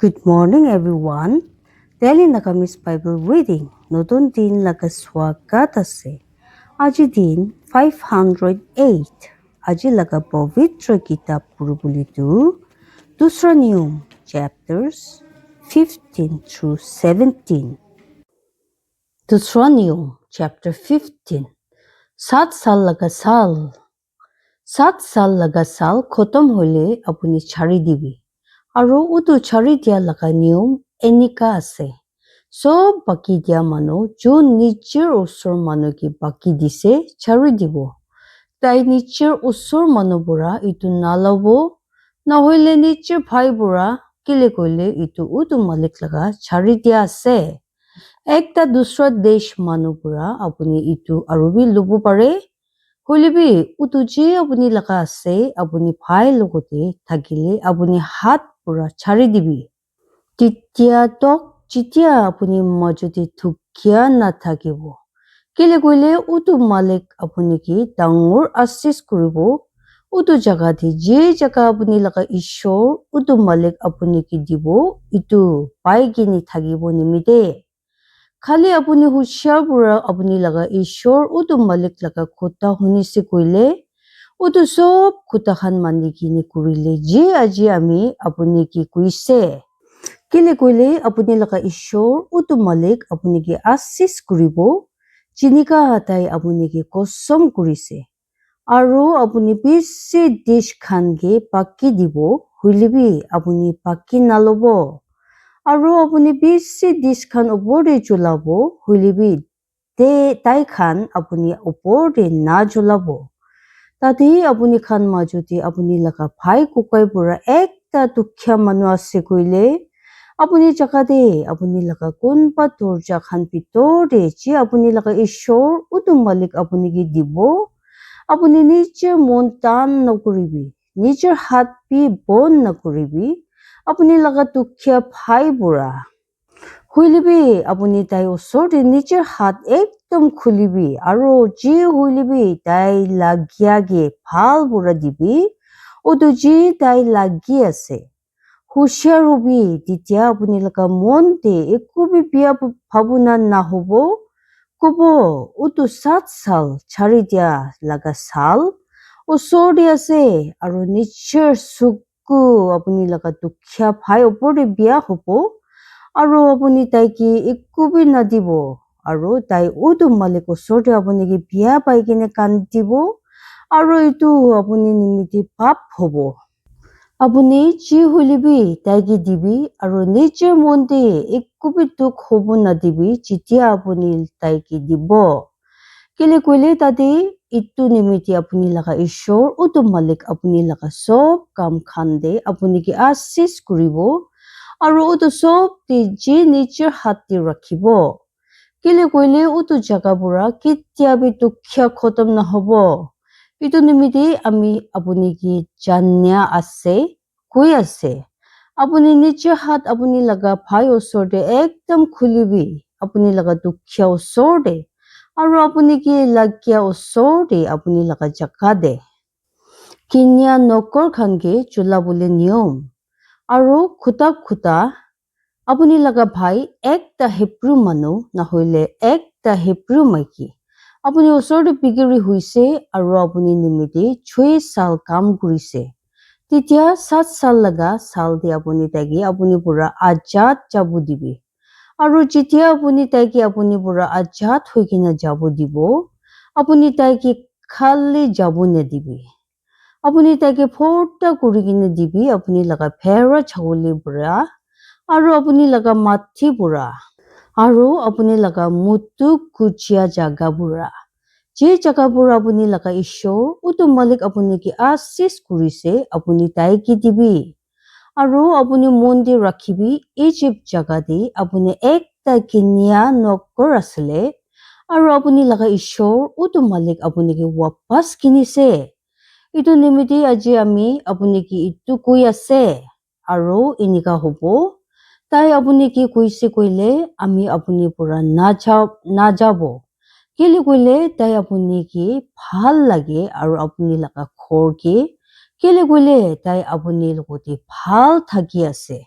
Good morning, everyone. Daily Nakamis Bible reading. নতুন দিন লাগা স্বাগত আছে। আজি দিন 508। আজি লাগা পবিত্র কিতাব পুরুবুলিটো দুসরা নিয়ম chapters 15 through 17. দুসরা নিয়ম chapter 15. 7 সাল লাগা সাল খতম হলে আপুনি ছাড়ি দিবি। আৰু উটো ছাড়ি দিয়া লাগা নিয়ম এনেকা আছে। সব বাকি দিয়া মানুহ যোন নিজৰ ওচৰ মানুহ কি বাকি দিছে ছাড়ি দিব। তাই নিজৰ ওচৰ মানুহ বুঢ়া ইটো নালাব, নহলে নিজৰ ভাই বুঢ়া কেলে কইলে ইটো উটো মালিক লাগা ছাড়ি দিয়া আছে। একটা দুসরা দেশ মানুহ বুঢ়া আপুনি ইটো আৰু বি লব পাৰে। হলিবি উটো যে আপুনি লাগা আছে আপুনি ভাই লগতে থাকিলে আপুনি হাত পুরা ছাড়ি দিবি। যেতিয়া আপুনি মাজতে থুকিয়া নাথাকিব। কেলে কইলে উটো মালিক আপুনি কি ডাঙৰ আশিস কৰিব। উটো জাগাতে যে জাগা আপুনি লাগা ঈশ্বৰ উটো মালিক আপুনি কি দিব ইটো পাই কিনি থাকিব নিমিতে। খালি আপুনি হুশিয়ার বুঢ়া আপুনি লাগা ঈশ্বৰ উটো মালিক লাগা কথা শুনিছে কইলে উটো সব কথা খান মানি কিনি কৰিলে যে আজি আমি আপুনি কি কৈছে। কেলে কইলে আপুনি লাগা ঈশ্বৰ উটো মালিক আপুনি কি আশিস কৰিব। জিনিকা তাই আপুনি কি কসম কৰিছে। আৰু আপুনি বেছি দেশ খানকে পাকি দিব হইলেবি আপুনি পাকি নালব। আৰু আপুনি বেছি দেশ খান ওপৰতে জ্বলাব হইলেবি তাই খান আপুনি ওপৰতে না জ্বলাব। তাতে আপুনি খান মাজতে আপুনি লাগা ভাই কুকাই পৰা একটা দুখীয়া মানুহ আছে কইলে আপুনি জাগাতে আপুনি লাগা কোনবা দরজা খান ভিতৰতে যে আপুনি লাগা ঈশ্বৰ উটো মালিক আপুনি কি দিব আপুনি নিজৰ মন টান নকৰিবি, নিজৰ হাত পি বন নকৰিবি। আপুনি লাগা দুখীয়া ভাই বুঢ়া হইলিবি আপুনি তাই ওচৰতে নিজৰ হাত একদম খুলিবি আৰু যি হইলিবি তাই লাগিয়াগে ভাল বুঢ়া দিবি ওটো যি তাই লাগি আছে। হুশিয়ার হবি তেতিয়া আপুনি লাগা মনতে একোবি বিয়া ভাবনা নহব। কব উটো 7 সাল ছাড়ি দিয়া লাগা সাল ওচৰতে আছে আৰু নিজৰ চকু আপুনি লাগা দুখীয়া ভাই ওপৰতে বিয়া হব আৰু আপুনি তাই কি একোবি নাদিব আৰু তাই উটো মালিক ওচৰতে আপুনি কি বিয়া পাই কিনে কান্দিব আৰু ইটো আপুনি নিমিত্তে পাপ হব। আপুনি যি হলিবি তাই কি দিবি আৰু নিজৰ মনতে একোবি দুখ হব নাদিবি যেতিয়া আপুনি তাই কি দিব। কেলে কইলে তাতে ইটো নিমিত্তে আপুনি লাগা ঈশ্বৰ উটো মালিক আপুনি লাগা সব কাম খান্দে আপুনি কি আশিস কৰিব আৰু উটো সব যে নিজৰ হাতে ৰাখিব। কেলে কইলে উটো জাগা বুঢ়া কেতিয়াবি দুখীয়া খতম নহব। ইটো নিমিত্তে আমি আপুনি কি জানিয়া আছে কৈ আছে আপুনি নিজৰ হাত আপুনি লাগা ভাই ওচৰতে একদম খুলিবি আপুনি লাগা দুখীয়া ওচৰতে আৰু আপুনি কি লাগিয়া ওচৰতে আপুনি লাগা জাগা দে। কিনিয়া নকৰ খানকে জ্বলাবলে নিয়ম আৰু খুটা আপুনি লাগা ভাই একটা হেব্ৰু মানুহ নহলে একটা হেব্ৰু মাইকী আপুনি ওচৰতে বিগৰি হৈছে আৰু আপুনি নিমিত্তে 6 সাল কাম কৰিছে। তেতিয়া 7 সাল লাগা সাল দি আপুনি তাইকি আপুনি পুৰা আজাদ যাব দিবি। আৰু যেতিয়া আপুনি তাইকি আপুনি পুৰা আজাদ হৈ কিনে যাব দিব আপুনি তাইকি খালি যাব নেদিবি। আপুনি তাইকি ফৰ্তা কৰি কিনে দিবি আপুনি লাগা ভেড়া ছাগলী বুঢ়া আৰু আপুনি লাগা মাথি বুঢ়া আৰু আপুনি লাগা মুটু কুচিয়া জাগা বুঢ়া যে জাগা বুঢ়া আপুনি লাগা ঈশ্বৰ উটো মালিক আপুনি কি আশিস কৰিছে আপুনি তাই কি দিবি। আৰু আপুনি মন দি ৰাখিবি ইজিপ্ত জাগাতে আপুনি একটা কিনিয়া নকৰ আছিলে আৰু আপুনি লাগা ঈশ্বৰ উটো মালিক আপুনি কি ৱাপাস কিনিছে। ইটো নিমিত্তে আজি আমি আপুনি কি ইটো কৈ আছে আৰু এনেকা হব। তাই আপুনি কি কৈছে কইলে আমি আপুনি পুৰা নাযাব। কেলে কইলে তাই আপুনি কি ভাল লাগে আৰু আপুনি লাগা ঘৰ কি কেলে কইলে তাই আপুনি লগতে ভাল থাকি আছে।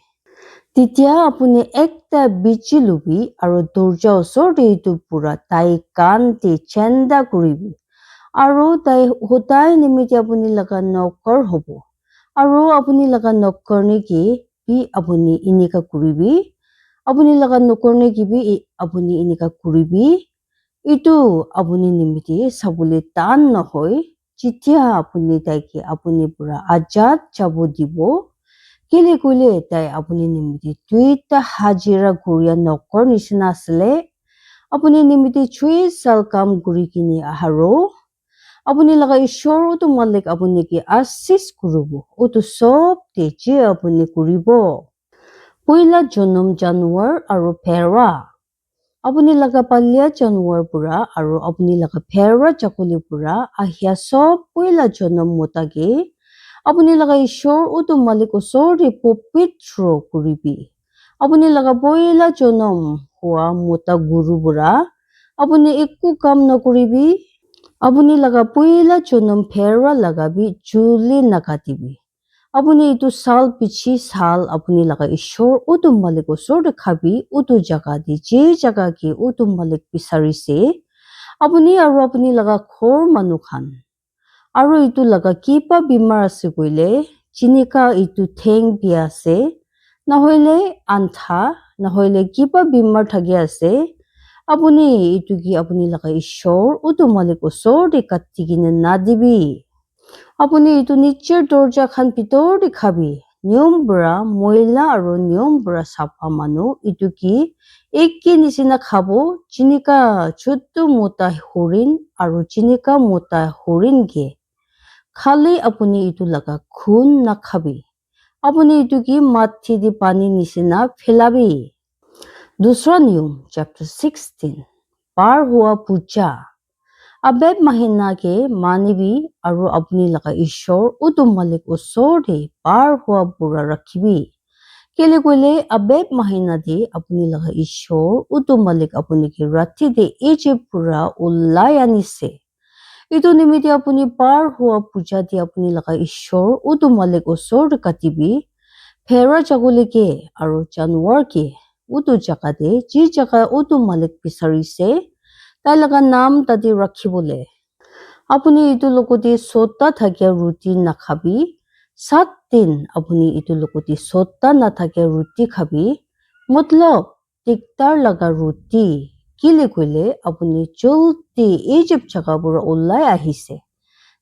তেতিয়া আপুনি একটা বিচি লবি আৰু দৰ্জা ওচৰতে এইটো পুৰা তাই কাণতে চেণ্ডা কৰিবি আৰু তাই সদায় নিমিত্তে আপুনি লগা নকৰ হ'ব আৰু আপুনি লগা নকৰ নেকি বি আপুনি এনেকা কৰিবি আপুনি লগা নকৰ নেকি বি আপুনি এনেকা কৰিবি এইটো আপুনি নিমিত্তে চাবলৈ টান নহয় যেতিয়া আপুনি তাইকে আপুনি পুৰা আজাদ যাব দিব কেলে কইলে তাই আপুনি নিমিত্তে দুইটা হাজিৰা কৰিয়া নকৰ নিচিনা আছিলে আপুনি নিমিত্তে 6 সাল কাম কৰি কিনি আহাৰো আপুনি লগা ঈশ্বৰ তোমালোক আপুনি কি আশীষ কৰিব ওটো সব যে আপুনি কৰিব পইলা জনম জানুৱাৰ আৰু ফেৰা আপুনি লগা পালিয়া জানুৱাৰ পুৰা আৰু আপুনি লগা ফেৰা চাকলি পুৰা আহিয়া সব পইলা জনম মতাকে আপুনি লগা ঈশ্বৰ ওটো মালিক ওচৰতে পবিত্ৰ কৰিবি আপুনি লগা পইলা জনম হোৱা মতা গুৰু বুৰা আপুনি একো কাম নকৰিবি আপুনি লগা পইলা জনম ফেৰা লাগাবি জুলি নাকাটিবি আপুনি এইটো সাল পিছি সাল আপুনি লগা ঈশ্বৰ ওটো মালিক ওচৰতে খাবি ওটো জাগা দি যে জাগা কি ওটো মালিক বিচাৰিছে আপুনি আৰু আপুনি লগা ঘৰ মানুহ খান আৰু এইটো লগা কিবা বেমাৰ আছে কইলে চিনিকা এইটো ঠেং বিয়া আছে নহলে আন্থা নহলে কিবা বেমাৰ থাকি আছে আপুনি এইটো কি আপুনি লগা ঈশ্বৰ ওটো মালিক ওচৰতে কাটি কিনে নাদিবি আপুনি এইটো নিশ্চয় দৰ্জা খান ভিতৰতে খাবি নিয়ম বুঢ়া মহিলা আৰু নিয়ম বুঢ়া চাফা মানুহ এইটো কি একে নিচিনা খাব চিনিকা ছোট্ট মোটা হৰিণ আৰু চিনিকা মোটা হৰিণকে খালি আপুনি এইটো লগা খুন নাখাবি আপুনি এইটো কি মাটি দি পানী নিচিনা ফেলাবি দুসৰা নিয়ম chapter 16 পাৰ হোৱা পূজা আবেব মাহিনাকে মানিবি আৰু আপুনি লগা ঈশ্বৰ ওটো মালিক ওচৰতে পাৰ হোৱা বুঢ়া ৰাখিবি কেলে কইলে আবেব মাহিনা দি আপুনি লগা ঈশ্বৰ ওটো মালিক আপুনি কি ৰাতি দে ইজিপ্ত পুৰা ওলাই আনিছে এইটো নিমিত্তে আপুনি পাৰ হোৱা পূজা দি আপুনি লগা ঈশ্বৰ ওটো মালিক ওচৰতে কাটিবি ফেৰা জাগলিকে আৰু জানুৱাৰকে ওটো জাগাতে যি জাগা ওটো মালিক বিচাৰিছে তাই লগা নাম তাতে ৰাখিবলে আপুনি এইটো লগতে ছটা থাকিয়া ৰুটি নাখাবি 7 দিন আপুনি এইটো লগতে ছটা নাথাকিয়া ৰুটি খাবি মতলব টিকটাৰ লগা ৰুটি কেলে কইলে আপুনি জলদি ইজিপ্ত জাগাবোৰ ওলাই আহিছে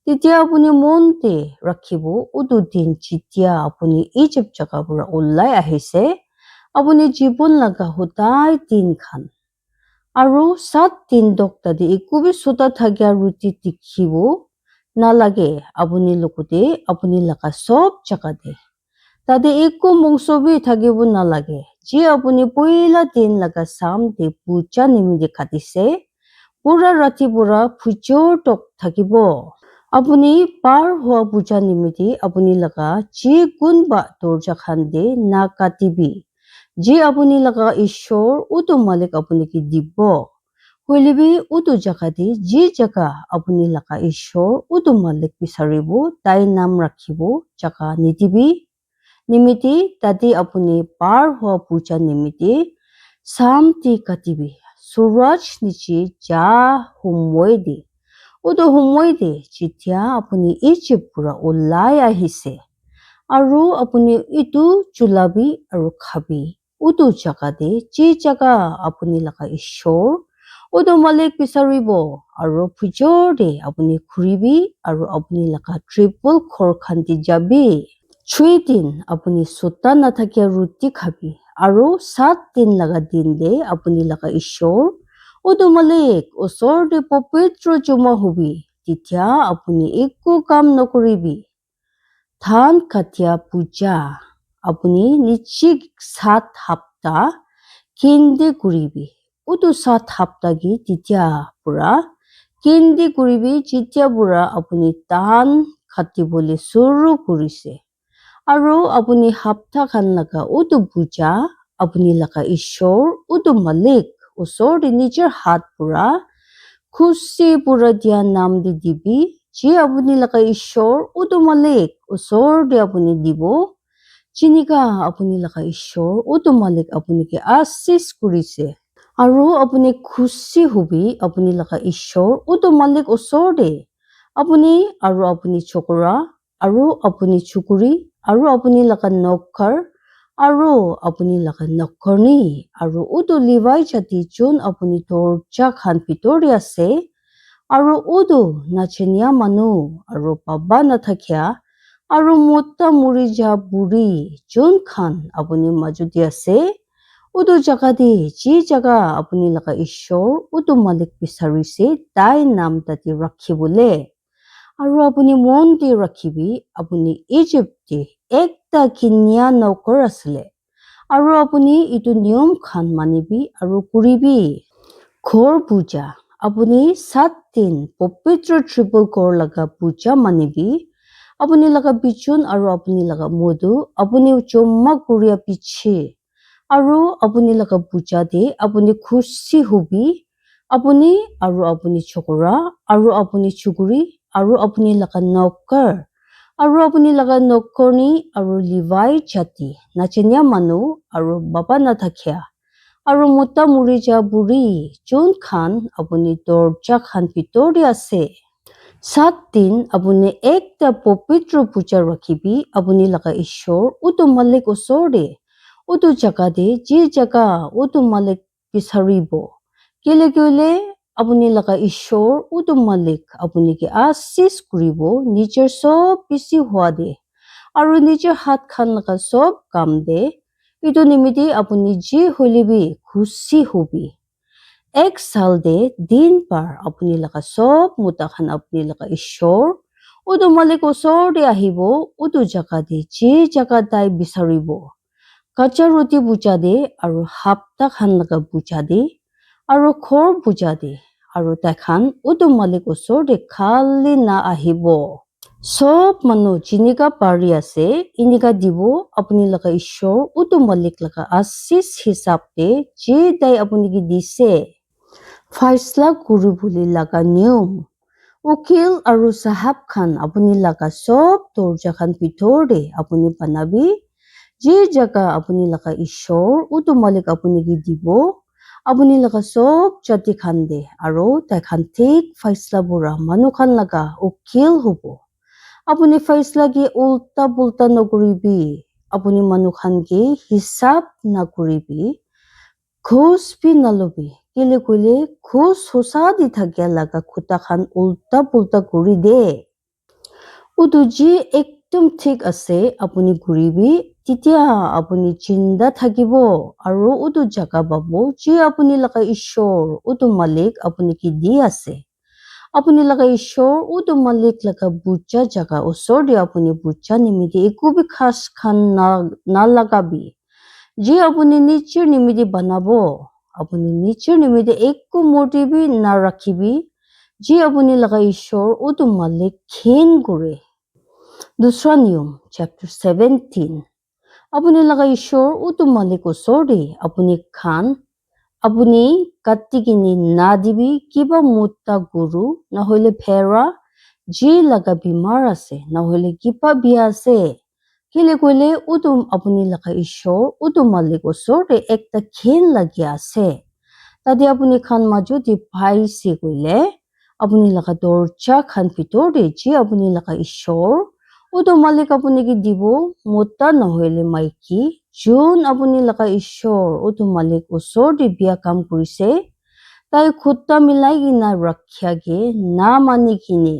তেতিয়া আপুনি মনতে ৰাখিব ওটো দিন যেতিয়া আপুনি ইজিপ্ত জাগাবোৰ ওলাই আহিছে আপুনি জীৱন লগা সদায় দিন খান আৰু 7 দিন ডক্তাদি একোবি ছটা থাকিয়া ৰুটি দেখিব নালাগে আপুনি লগতে আপুনি লগা সব জাগাতে তাতে একো মংসবি থাকিব নালাগে যে আপুনি পইলা দিন লগা সাম দে পূজা নিমিত্তে কাটিছে পুৰা ৰাতি পুৰা ফুজৰ টক থাকিব আপুনি পাৰ হোৱা পূজা নিমিত্তে আপুনি লগা যে কোনবা দৰ্জা খান দে নাকাটিবি যে আপুনি লগা ঈশ্বৰ ওটো মালিক আপুনি কি দিব হইলেবি ওটো জাগাতে যে জাগা আপুনি লগা ঈশ্বৰ ওটো মালিক বিচাৰিব তাই নাম ৰাখিব জাগা নিদিবি নিমিত্তে তাতে আপুনি পাৰ হোৱা পূজা নিমিত্তে শান্তি কাটিবি সুৰজ নিচে যা সময় দে ওটো সময় দে যেতিয়া আপুনি ইজিপ্ত পুৰা ওলাই আহিছে আৰু আপুনি ইটো চুলাবি আৰু খাবি ওটো জাগাতে যে জাগা আপুনি লগা ঈশ্বৰ ওটো মালিক বিচাৰিব আৰু ফুজৰ দে আপুনি ঘুৰিবি আৰু আপুনি লগা ট্ৰিপল ঘৰ খান্দি যাবি 3 দিন আপুনি ছটা নাথাকিয়া ৰুটি খাবি আৰু 7 দিন লগা দিন দে আপুনি লগা ঈশ্বৰ ওটো মালিক ওচৰতে পবিত্ৰ জমা হবি তেতিয়া আপুনি একো কাম নকৰিবি ধান কাটিয়া পূজা আপুনি নিশ্চিত 7 সপ্তাহ কেন্দি কৰিবি ওটো 7 সপ্তাহ কি তেতিয়া পুৰা কেন্দি কৰিবি যেতিয়া পুৰা আপুনি ধান কাটিবলৈ চুৰু কৰিছে আৰু আপুনি সপ্তাহ খান লগা ওটো পূজা আপুনি লগা ঈশ্বৰ ওটো মালিক ওচৰতে নিজৰ হাত পুৰা খুশি পুৰা দিয়া নাম দি দিবি যে আপুনি লগা ঈশ্বৰ ওটো মালিক ওচৰতে আপুনি দিব Jinika apuni laga ishor utu malik apuni ke asis kurise. Aru apuni khushi hobi apuni laga ishor utu malik osor de. Apuni aru apuni chokora aru apuni chukuri aru apuni laga nokkar aru apuni laga nokkorni aru utu Levi jati chun apuni dorja khan bitor de ase aru utu nachenia manu aru baba nathakya aru mota muri ja buri chun khan apuni majudi ase utu jaga de ji jaga apuni laga ishor utu malik bisarise tai nam tati rakhibole aru apuni mon de rakhibi apuni Egypt de ekta kinya nokor asle aru apuni itu niyom khan manibi aru kuribi ghor puja apuni 7 din popitra triple ghor laga puja manibi apuni laga bichun aru apuni laga modu apuni chomma kuria piche aru apuni laga puja de apuni khushi hobi apuni aru apuni chokora aru apuni chukuri aru apuni laga nokkar aru apuni laga nokkorni aru Levi jati nachenia manu aru baba nathakya aru mota muri ja buri chun khan apuni dorja khan bitor de ase 7 din apuni ekta popitra puja rakhibi apuni laga ishor utu malik osor de utu jaga de ji jaga utu malik bisaribo kile kile apuni laga ishor utu malik apuni ke asis kuribo nijer sob bisi hua de aru nijer hat khan laga sob kam de itu nimidi apuni ji hoilebi khushi hobi ek sal de din par apuni laga sob muta khan apuni laga ishor utu malik osor de ahibo utu jaga de ji jaga dai bisaribo kacha roti puja de aru hapta khan laga puja de aru khor puja de aru tai khan utu malik osor de khali na ahibo sob manu jinika pari ase inika dibo apuni laga ishor utu malik laga asis hisab de je dai apuni ki dise faisla kuru boli laga niyom ukil aru sahab khan apuni laga sob dorja khan bitor de apuni banabi je jaga apuni laga ishor utu malik apuni ki dibo apuni laga sob jati khan de aru tai khan thik faisla bura manu khan laga ukil hobo apuni faisla ki ulta pulta nokuribi apuni manu khan ki hisab nakuribi khos bi nalobi kile kule khos hosa di thakya laga khuta khan ulta pulta kuri de utu ji ekdom thik ase apuni kuribi titia apuni jinda thakibo aru utu jaga babo ji apuni laga ishor utu malik apuni ki di ase apuni laga ishor utu malik laga bucha jaga osor de apuni bucha nimidi ekubi khas khan na lagabi ji apuni nichir nimidi banabo apuni nichir nimidi ekku murti bi na rakhibi ji apuni laga ishor utu malik khen kore dusra niyom chapter 17 apuni laga ishor utu malik osor de apuni khan apuni katikini na dibi kiba mutta guru na hoile phera ji laga bimar ase na hoile kiba bi ase kile koile utu apuni laga ishor utu malik osor de ekta khen lagi ase tadi apuni khan maju di bhai se koile apuni laga dorja khan bitor de ji apuni laga ishor utu malik apuni ki dibo mota na hoile maiki jun apuni laga ishor utu malik osor de bia kam kurise tai khutta milai gina rakhya ge na mani kini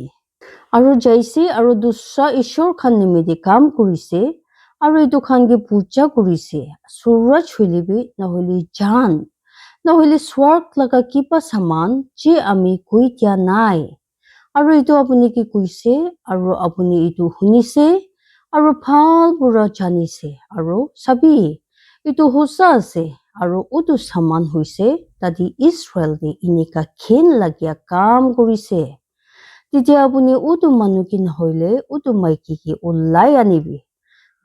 aru jaise aru dusra ishor khan nimidi kam kurise aru etu khan ge puja kurise suraj hoilebi na hoile jan na hoile swarg laga kiba saman je ami koi dia nai aru etu apuni ki koise aru apuni etu hunise aru bhal pura janise aru sabi etu hosa ase aru utu saman hoise tadi Israel de inika khen lagya kam kurise titia apuni utu manu ki nahoile utu maiki ki ulai anibi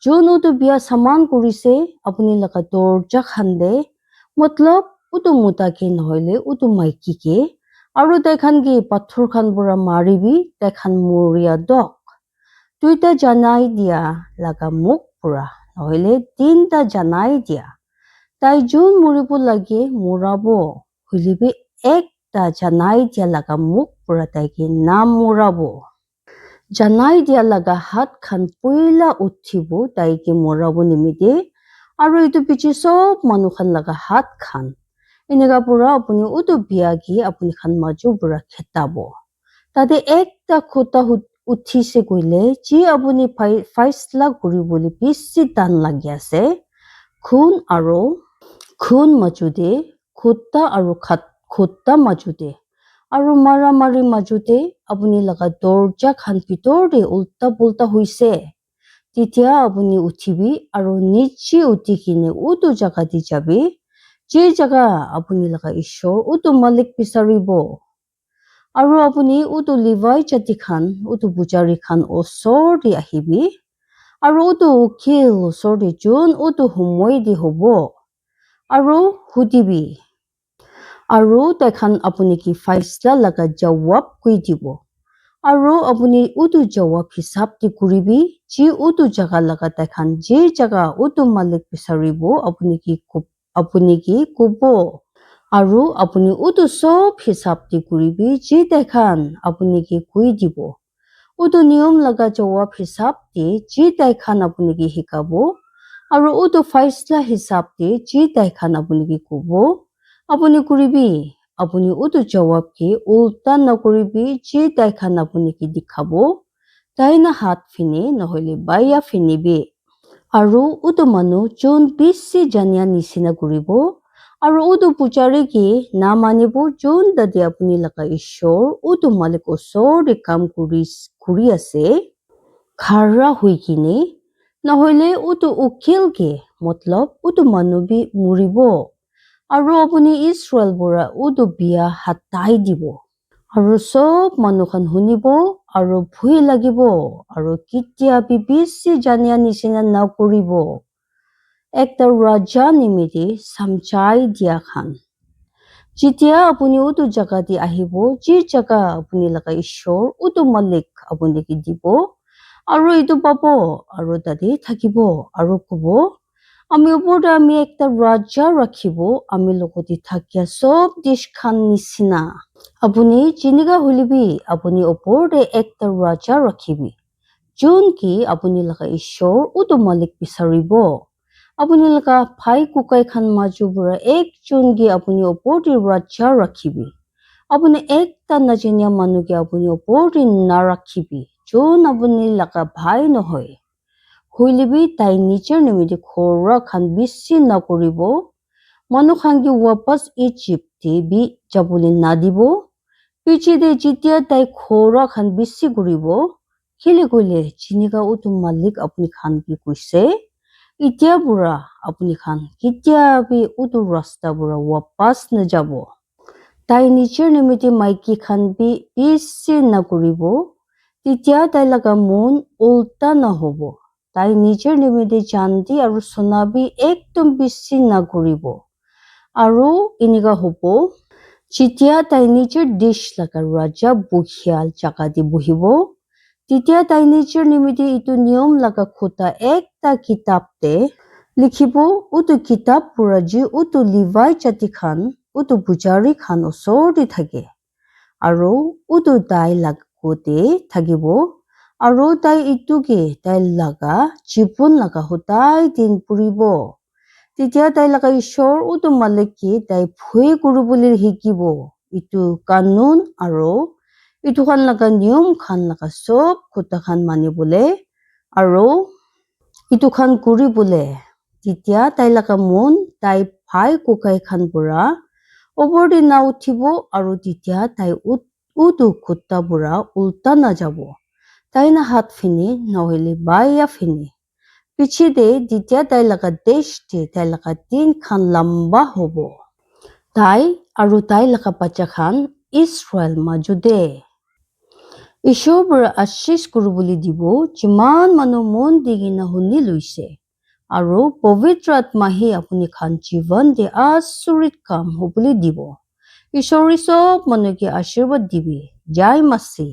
jun utu bia saman kurise apuni laga dorja khande matlab utu muta ki nahoile utu maiki ke aru tai khan ki pathor khan pura maribi tai khan moria dok tuita janai dia laga muk pura নহলে তিনটা জানাই দিয়া তাই যোন মৰিব লাগে মৰাব হলিবি একটা জানাই দিয়া লগা মুখ পৰা তাইকে নাম মৰাব জানাই দিয়া লগা হাত খান পইলা উঠিব তাইকে মৰাব নিমিতে আৰু এইটো পিছে সব মানুহ খান লগা হাত খান এনেকা পুৰা আপুনি উটো বিয়াগি আপুনি খান মাজু পুৰা খেতাব তাতে একটা খুটা উঠিছে কইলে যি আপুনি ফাইসলা কৰিবলৈ বেছি টান লাগি আছে খুন মাজুতে খুটা আৰু খুটা মাজুতে আৰু মাৰি মাজুতে আপুনি লগা দৰ্জা খান ভিতৰতে উল্টা পুল্টা হৈছে তেতিয়া আপুনি উঠিবি আৰু নিচে উঠি কিনে উটো জাগা দি যাবি যে জাগা আপুনি লগা ঈশ্বৰ উটো মালিক বিচাৰিব আৰু আপুনি উটো লিভাই জাতি খান উটো বুজাৰি খান ওচৰতে আহিবি আৰু উটো উকিল ওচৰতে যোন উটো সময় দি হ'ব আৰু সুধিবি আৰু তেখান আপুনি কি ফাইসলা লগা জবাব কৈ দিব আৰু আপুনি উটো জবাব হিচাপ দি কৰিবি যি উটো জাগা লগা তেখান যে জাগা উটো মালিক বিচাৰিব আপুনি কি কব আৰু আপুনি উটো সব হিচাপ দি কৰিবি যি তেখান আপুনি কি কৈ দিব উটো নিয়ম লগা জবাব হিচাপ দি যি তেখান আপুনি কি শিকাব আৰু উটো ফাইসলা হিচাপ দি যি তেখান আপুনি কি কব আপুনি কৰিবি আপুনি উটো জবাব কি উল্টা নকৰিবি যি তেখান আপুনি কি দেখাব তাইনা হাত ফিনে নহলে বায়া ফিনিবি আৰু উটো মানুহ যোন বেছি জানিয়া নিচিনা কৰিব আৰু উটো পুজাৰী কি না মানিব যোন দাদি আপুনি লগা ঈশ্বৰ উটো মালিক ওচৰতে কাম কৰি আছে খাৰা হৈ কিনে নহলে উটো উকিল কি মতলব উটো মানুহ বি মৰিব আৰু আপুনি ইছৰাইল পৰা উটো বিয়া হাতাই দিব আৰু সব মানুহ খান শুনিব আৰু ভয় লাগিব আৰু কেতিয়া বেছি জানিয়া নিচিনা নকৰিব একটা ৰাজা নিমিতি সমঝাই দিয়া খান যেতিয়া আপুনি উটো জাগা দি আহিব যি জাগা আপুনি লগা ঈশ্বৰ উটো মালিক আপুনি কি দিব আৰু এইটো পাব আৰু তাতে থাকিব আৰু কব আমি ওপৰতে আমি একটা ৰাজা ৰাখিব আমি লগতে থাকিয়া সব দেশ খান নিচিনা আপুনি যেনেকা হলিবি আপুনি ওপৰতে একটা ৰাজা ৰাখিবি যোন কি আপুনি লগা ঈশ্বৰ উটো মালিক বিচাৰিব আপুনি লগা ভাই কুকাই খান মাজু পৰা একজন কি আপুনি ওপৰতে ৰাজা ৰাখিবি আপুনি একটা নাজানিয়া মানুহ কি আপুনি ওপৰতে নাৰাখিবি যোন আপুনি লগা ভাই নহয় হলিবি তাই নিজৰ নিমিত্তে খৰা খান বেছি নকৰিব মানুহ খান কি ৱাপাছ ইজিপ্তে বি যাবলৈ নাদিব পিছতে যেতিয়া তাই খৰা খান বেছি কৰিব খেলি গলে যেনেকা উটো মালিক আপুনি খান কি কৈছে এতিয়া পুৰা আপুনি খান কেতিয়াবি উটো ৰাস্তা পুৰা ৱাপাছ নাযাব তাই নিজৰ নিমিত্তে মাইকী খান বি বেছি নকৰিব তেতিয়া তাই লগা মন উল্টা নহব তাই নিজৰ নিমিত্তে চান্দি আৰু সোণাবি একদম বেছি নকৰিব আৰু এনেকা হ'ব যেতিয়া তাই নিজৰ দেশ লগা ৰাজা বহিয়াল জাগা দি বহিব তেতিয়া তাই নিজৰ নিমিত্তে এইটো নিয়ম লগা খুটা একটা কিতাপতে লিখিব উটো কিতাপ পুৰা যি উটো লিভাই জাতি খান উটো বুজাৰী খান ওচৰতে থাকে আৰু উটো তাই লাগতে থাকিব আৰু তাই ইটোকে তাই লগা জীৱন লগা সদায় দিন পুৰিব তেতিয়া তাই লগা ঈশ্বৰ উটো মালিক কি তাই ভয় কৰিবলৈ শিকিব ইটো কানুন আৰু ইটো খান লগা নিয়ম খান লগা সব কথা খান মানিবলে আৰু ইটো খান কৰিবলে তেতিয়া তাই লগা মন তাই ভাই কুকাই খান পৰা ওপৰতে না উঠিব আৰু তেতিয়া তাই উটো খুটা পৰা উল্টা নাযাব তাই না হাত ফিনি নহলে বায়া ফিনি পিছতে যেতিয়া তাই লগা দেশতে তাই লগা দিন খান লম্বা হ'ব তাই আৰু তাই লগা বাচ্চা খান ইছৰাইল মাজুতে ঈশ্বৰ পৰা আশীষ কৰিবলৈ দিব যিমান মানুহ মন দি কিনে শুনি লৈছে আৰু পবিত্ৰ আত্মাহে আপুনি খান জীৱন দি আচৰিত কাম হ'বলৈ দিব ঈশ্বৰে সব মানুহকে আশীৰ্বাদ দিবি জয় মাসি